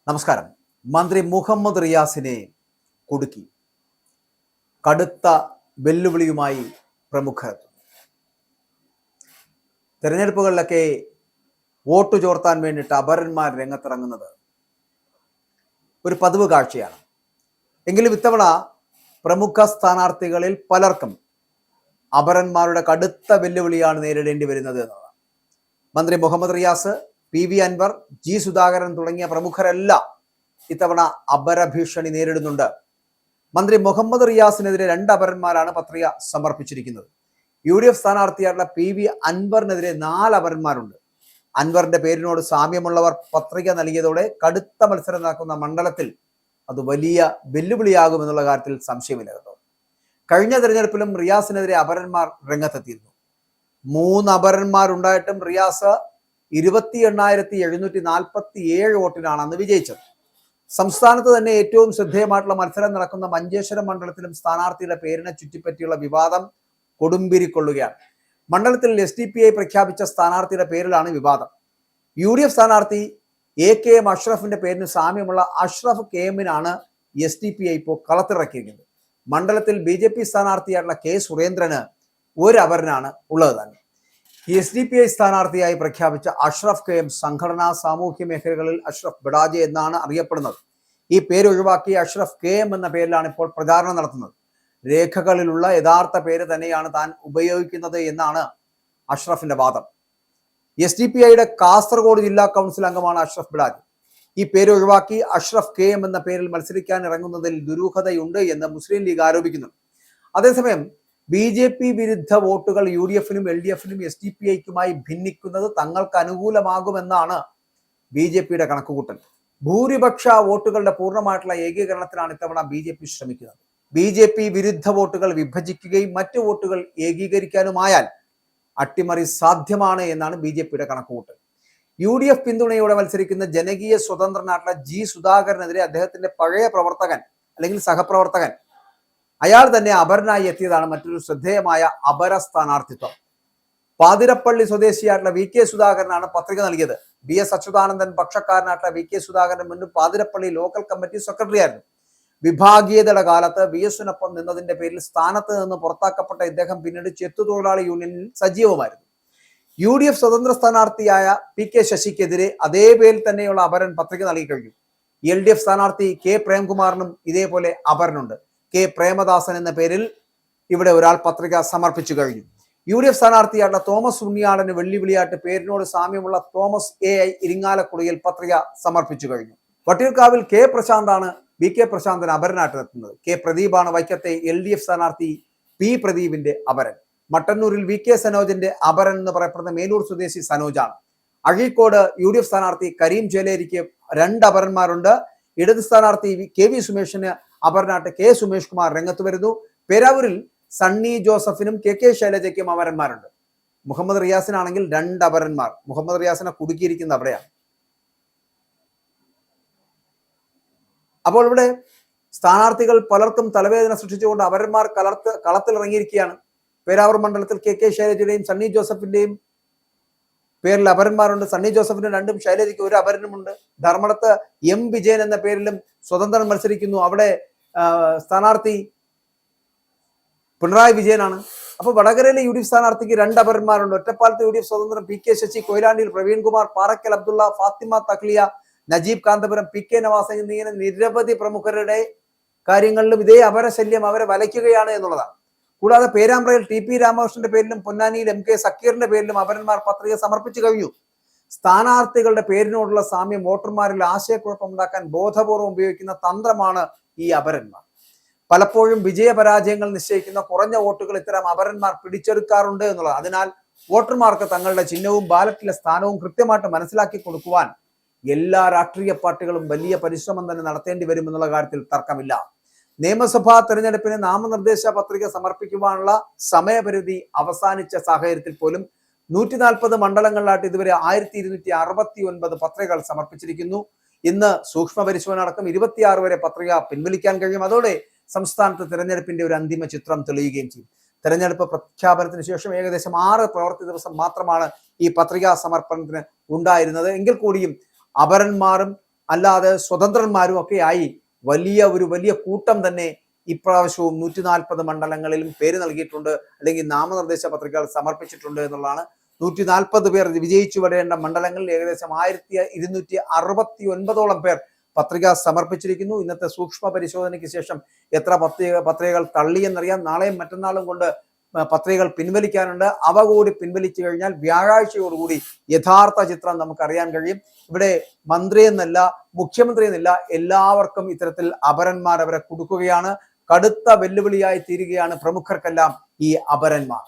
നമസ്കാരം. മന്ത്രി മുഹമ്മദ് റിയാസിനെ കുടുക്കി. കടുത്ത വെല്ലുവിളിയുമായി പ്രമുഖർ. തെരഞ്ഞെടുപ്പുകളിലൊക്കെ വോട്ട് ചോർത്താൻ വേണ്ടിയിട്ട് അപരന്മാർ രംഗത്തിറങ്ങുന്നത് ഒരു പതിവ് കാഴ്ചയാണ്. എങ്കിലും ഇത്തവണ പ്രമുഖ സ്ഥാനാർത്ഥികളിൽ പലർക്കും അപരന്മാരുടെ കടുത്ത വെല്ലുവിളിയാണ് നേരിടേണ്ടി വരുന്നത് എന്നതാണ്. മന്ത്രി മുഹമ്മദ് റിയാസ്, PV അൻവർ, G സുധാകരൻ തുടങ്ങിയ പ്രമുഖരെല്ലാം ഇത്തവണ അപരഭീഷണി നേരിടുന്നുണ്ട്. മന്ത്രി മുഹമ്മദ് റിയാസിനെതിരെ 2 അപരന്മാരാണ് പത്രിക സമർപ്പിച്ചിരിക്കുന്നത്. UDF സ്ഥാനാർത്ഥിയായിട്ടുള്ള PV അൻവറിനെതിരെ 4 അപരന്മാരുണ്ട്. അൻവറിന്റെ പേരിനോട് സാമ്യമുള്ളവർ പത്രിക നൽകിയതോടെ കടുത്ത മത്സരം നടക്കുന്ന മണ്ഡലത്തിൽ അത് വലിയ വെല്ലുവിളിയാകുമെന്നുള്ള കാര്യത്തിൽ സംശയമില്ല കേട്ടോ. കഴിഞ്ഞ തെരഞ്ഞെടുപ്പിലും റിയാസിനെതിരെ അപരന്മാർ രംഗത്തെത്തിയിരുന്നു. 3 അപരന്മാരുണ്ടായിട്ടും റിയാസ് 28,747 വോട്ടിനാണ് അന്ന് വിജയിച്ചത്. സംസ്ഥാനത്ത് തന്നെ ഏറ്റവും ശ്രദ്ധേയമായിട്ടുള്ള മത്സരം നടക്കുന്ന മഞ്ചേശ്വരം മണ്ഡലത്തിലും സ്ഥാനാർത്ഥിയുടെ പേരിനെ ചുറ്റിപ്പറ്റിയുള്ള വിവാദം കൊടുമ്പിരിക്കൊള്ളുകയാണ്. മണ്ഡലത്തിൽ SDPI പ്രഖ്യാപിച്ച സ്ഥാനാർത്ഥിയുടെ പേരിലാണ് വിവാദം. UDF സ്ഥാനാർത്ഥി AKM അഷ്റഫിന്റെ പേരിന് സാമ്യമുള്ള അഷ്റഫ് KMനാണ് SDPI ഇപ്പോൾ കളത്തിറക്കിയിരിക്കുന്നത്. മണ്ഡലത്തിൽ BJP സ്ഥാനാർത്ഥിയായിട്ടുള്ള K സുരേന്ദ്രന് 1 അപരനാണ് ഉള്ളത് തന്നെ. SDPI സ്ഥാനാർത്ഥിയായി പ്രഖ്യാപിച്ച അഷ്റഫ് KM സംഘടനാ സാമൂഹ്യ മേഖലകളിൽ അഷ്റഫ് ബഡാജെ എന്നാണ് അറിയപ്പെടുന്നത്. ഈ പേര് ഒഴിവാക്കി അഷ്റഫ് KM എന്ന പേരിലാണ് ഇപ്പോൾ പ്രചാരണം നടത്തുന്നത്. രേഖകളിലുള്ള യഥാർത്ഥ പേര് തന്നെയാണ് താൻ ഉപയോഗിക്കുന്നത് എന്നാണ് അഷ്റഫിന്റെ വാദം. SDPIയുടെ കാസർഗോഡ് ജില്ലാ കൗൺസിൽ അംഗമാണ് അഷ്റഫ് ബഡാജെ. ഈ പേര് ഒഴിവാക്കി അഷ്റഫ് KM എന്ന പേരിൽ മത്സരിക്കാൻ ഇറങ്ങുന്നതിൽ ദുരൂഹതയുണ്ട് എന്ന് മുസ്ലിം ലീഗ് ആരോപിക്കുന്നു. അതേസമയം BJP വിരുദ്ധ വോട്ടുകൾ UDFനും LDFനും SDPIക്കുമായി ഭിന്നിക്കുന്നത് തങ്ങൾക്ക് അനുകൂലമാകുമെന്നാണ് BJPയുടെ കണക്കുകൂട്ടൽ. ഭൂരിപക്ഷ വോട്ടുകളുടെ പൂർണ്ണമായിട്ടുള്ള ഏകീകരണത്തിനാണ് ഇത്തവണ BJP ശ്രമിക്കുന്നത്. BJP വിരുദ്ധ വോട്ടുകൾ വിഭജിക്കുകയും മറ്റു വോട്ടുകൾ ഏകീകരിക്കാനുമായാൽ അട്ടിമറി സാധ്യമാണ് എന്നാണ് BJPയുടെ കണക്കുകൂട്ടൽ. UDF പിന്തുണയോടെ മത്സരിക്കുന്ന ജനകീയ സ്വതന്ത്രനായിട്ടുള്ള G സുധാകരനെതിരെ അദ്ദേഹത്തിന്റെ പഴയ പ്രവർത്തകൻ അല്ലെങ്കിൽ സഹപ്രവർത്തകൻ അയാൾ തന്നെ അപരനായി എത്തിയതാണ് മറ്റൊരു ശ്രദ്ധേയമായ അപര സ്ഥാനാർത്ഥിത്വം. പാതിരപ്പള്ളി സ്വദേശിയായിട്ടുള്ള VK സുധാകരനാണ് പത്രിക നൽകിയത്. BS അച്യുതാനന്ദൻ പക്ഷക്കാരനായിട്ടുള്ള VK സുധാകരൻ മുൻപ് പാതിരപ്പള്ളി ലോക്കൽ കമ്മിറ്റി സെക്രട്ടറി ആയിരുന്നു. വിഭാഗീയതയുടെ കാലത്ത് BSനൊപ്പം നിന്നതിന്റെ പേരിൽ സ്ഥാനത്ത് നിന്ന് പുറത്താക്കപ്പെട്ട ഇദ്ദേഹം പിന്നീട് ചെത്തുതൊഴിലാളി യൂണിയനിൽ സജീവമായിരുന്നു. UDF സ്വതന്ത്ര സ്ഥാനാർത്ഥിയായ PK ശശിക്കെതിരെ അതേ പേരിൽ തന്നെയുള്ള അപരൻ പത്രിക നൽകി കഴിഞ്ഞു. LDF സ്ഥാനാർത്ഥി K പ്രേംകുമാറിനും ഇതേപോലെ അപരനുണ്ട്. K പ്രേമദാസൻ എന്ന പേരിൽ ഇവിടെ ഒരാൾ പത്രിക സമർപ്പിച്ചു കഴിഞ്ഞു. UDF സ്ഥാനാർത്ഥിയായിട്ടുള്ള തോമസ് ഉണ്ണിയാടന് വെല്ലുവിളിയായിട്ട് പേരിനോട് സാമ്യമുള്ള തോമസ് AI ഇരിങ്ങാലക്കുടിയിൽ പത്രിക സമർപ്പിച്ചു കഴിഞ്ഞു. വട്ടിയൂർക്കാവിൽ K പ്രശാന്താണ് BK പ്രശാന്തന് അപരനായിട്ട് എത്തുന്നത്. K പ്രദീപാണ് വൈക്കത്തെ LDF സ്ഥാനാർത്ഥി P പ്രദീപിന്റെ അപരൻ. മട്ടന്നൂരിൽ VK സനോജിന്റെ അപരൻ എന്ന് പറയപ്പെടുന്ന മേലൂർ സ്വദേശി സനോജാണ്. അഴീക്കോട് UDF സ്ഥാനാർത്ഥി കരീം ചേലേരിക്ക് 2 അപരന്മാരുണ്ട്. ഇടത് സ്ഥാനാർത്ഥി KV സുമേഷിന് അപരനായിട്ട് K സുമേഷ് കുമാർ രംഗത്ത് വരുന്നു. പേരാവൂരിൽ സണ്ണി ജോസഫിനും KK ശൈലജയ്ക്കും അപരന്മാരുണ്ട്. മുഹമ്മദ് റിയാസിനാണെങ്കിൽ 2 അപരന്മാർ. മുഹമ്മദ് റിയാസിനെ കുടുക്കിയിരിക്കുന്നത് അവിടെയാണ്. അപ്പോൾ ഇവിടെ സ്ഥാനാർത്ഥികൾ പലർക്കും തലവേദന സൃഷ്ടിച്ചുകൊണ്ട് അപരന്മാർ കളത്തിലിറങ്ങിയിരിക്കുകയാണ്. പേരാവൂർ മണ്ഡലത്തിൽ KK ശൈലജയുടെയും സണ്ണി ജോസഫിന്റെയും പേരിൽ അപരന്മാരുണ്ട്. സണ്ണി ജോസഫിന് 2ഉം ശൈലജയ്ക്ക് 1 അപരനുമുണ്ട്. ധർമ്മടത്ത് M വിജയൻ എന്ന പേരിലും സ്വതന്ത്രൻ മത്സരിക്കുന്നു. അവിടെ സ്ഥാനാർത്ഥി പിണറായി വിജയനാണ്. അപ്പോൾ വടകരയിലെ UDF സ്ഥാനാർത്ഥിക്ക് 2 അപരന്മാരുണ്ട്. ഒറ്റപ്പാലത്ത് UDF സ്വതന്ത്രൻ PK Sasi, കൊയിലാണ്ടിയിൽ Praveen Kumar, Parakkal Abdulla, Fathima തക്ലിയ, Najeeb Kanthapuram, PK Nawaz എന്നിങ്ങനെ നിരവധി പ്രമുഖരുടെ കാര്യങ്ങളിലും ഇതേ അപരശല്യം അവരെ വലയ്ക്കുകയാണ് എന്നുള്ളതാണ്. കൂടാതെ പേരാമ്പ്രയിൽ TP രാമകൃഷ്ണന്റെ പേരിലും പൊന്നാനിയിൽ MK സക്കീറിന്റെ പേരിലും അപരന്മാർ പത്രിക സമർപ്പിച്ചു കഴിഞ്ഞു. സ്ഥാനാർത്ഥികളുടെ പേരിനോടുള്ള സാമ്യം വോട്ടർമാരിൽ ആശയക്കുഴപ്പമുണ്ടാക്കാൻ ബോധപൂർവം ഉപയോഗിക്കുന്ന തന്ത്രമാണ് ഈ അപരന്മാർ. പലപ്പോഴും വിജയപരാജയങ്ങൾ നിശ്ചയിക്കുന്ന കുറഞ്ഞ വോട്ടുകൾ ഇത്തരം അപരന്മാർ പിടിച്ചെടുക്കാറുണ്ട് എന്നുള്ളത്. അതിനാൽ വോട്ടർമാർക്ക് തങ്ങളുടെ ചിഹ്നവും ബാലറ്റിലെ സ്ഥാനവും കൃത്യമായിട്ട് മനസ്സിലാക്കി കൊടുക്കുവാൻ എല്ലാ രാഷ്ട്രീയ പാർട്ടികളും വലിയ പരിശ്രമം തന്നെ നടത്തേണ്ടി വരുമെന്നുള്ള കാര്യത്തിൽ തർക്കമില്ല. നിയമസഭാ തെരഞ്ഞെടുപ്പിന് നാമനിർദ്ദേശ പത്രിക സമർപ്പിക്കുവാനുള്ള സമയപരിധി അവസാനിച്ച സാഹചര്യത്തിൽ പോലും 140 മണ്ഡലങ്ങളിലായിട്ട് ഇതുവരെ 1269 പത്രികകൾ സമർപ്പിച്ചിരിക്കുന്നു. ഇന്ന് സൂക്ഷ്മ പരിശോധന അടക്കം 26 വരെ പത്രിക പിൻവലിക്കാൻ കഴിയും. അതോടെ സംസ്ഥാനത്ത് തെരഞ്ഞെടുപ്പിന്റെ ഒരു അന്തിമ ചിത്രം തെളിയുകയും ചെയ്യും. തെരഞ്ഞെടുപ്പ് പ്രഖ്യാപനത്തിന് ശേഷം ഏകദേശം 6 പ്രവൃത്തി ദിവസം മാത്രമാണ് ഈ പത്രികാ സമർപ്പണത്തിന് ഉണ്ടായിരുന്നത്. എങ്കിൽ കൂടിയും അപരന്മാരും അല്ലാതെ സ്വതന്ത്രന്മാരും ഒക്കെ ആയി വലിയ കൂട്ടം തന്നെ ഇപ്രാവശ്യവും 140 മണ്ഡലങ്ങളിലും പേര് നൽകിയിട്ടുണ്ട്, അല്ലെങ്കിൽ നാമനിർദ്ദേശ പത്രികകൾ സമർപ്പിച്ചിട്ടുണ്ട് എന്നുള്ളതാണ്. 140 പേർ വിജയിച്ചു വരേണ്ട മണ്ഡലങ്ങളിൽ ഏകദേശം 1269ഓളം പേർ പത്രിക സമർപ്പിച്ചിരിക്കുന്നു. ഇന്നത്തെ സൂക്ഷ്മ പരിശോധനയ്ക്ക് ശേഷം എത്ര പത്രികകൾ തള്ളിയെന്നറിയാം. നാളെയും മറ്റന്നാളും കൊണ്ട് പത്രികകൾ പിൻവലിക്കാനുണ്ട്. അവ കൂടി പിൻവലിച്ചു കഴിഞ്ഞാൽ വ്യാഴാഴ്ചയോടുകൂടി യഥാർത്ഥ ചിത്രം നമുക്കറിയാൻ കഴിയും. ഇവിടെ മന്ത്രി എന്നല്ല, മുഖ്യമന്ത്രി എന്നല്ല, എല്ലാവർക്കും ഇത്തരത്തിൽ അപരന്മാർ അവരെ കൊടുക്കുകയാണ്. കടുത്ത വെല്ലുവിളിയായി തീരുകയാണ് പ്രമുഖർക്കെല്ലാം ഈ അപരന്മാർ.